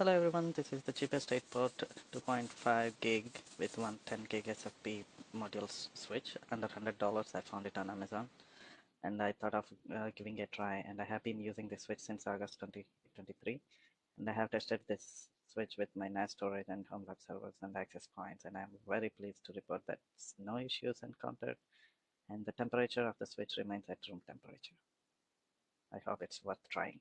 Hello everyone, this is the cheapest 8 port 2.5 gig with one 10 gig SFP module switch under $100. I found it on Amazon and I thought of giving it a try, and I have been using this switch since August 2023, and I have tested this switch with my NAS storage and home lab servers and access points, and I am very pleased to report that no issues encountered and the temperature of the switch remains at room temperature. I hope it's worth trying.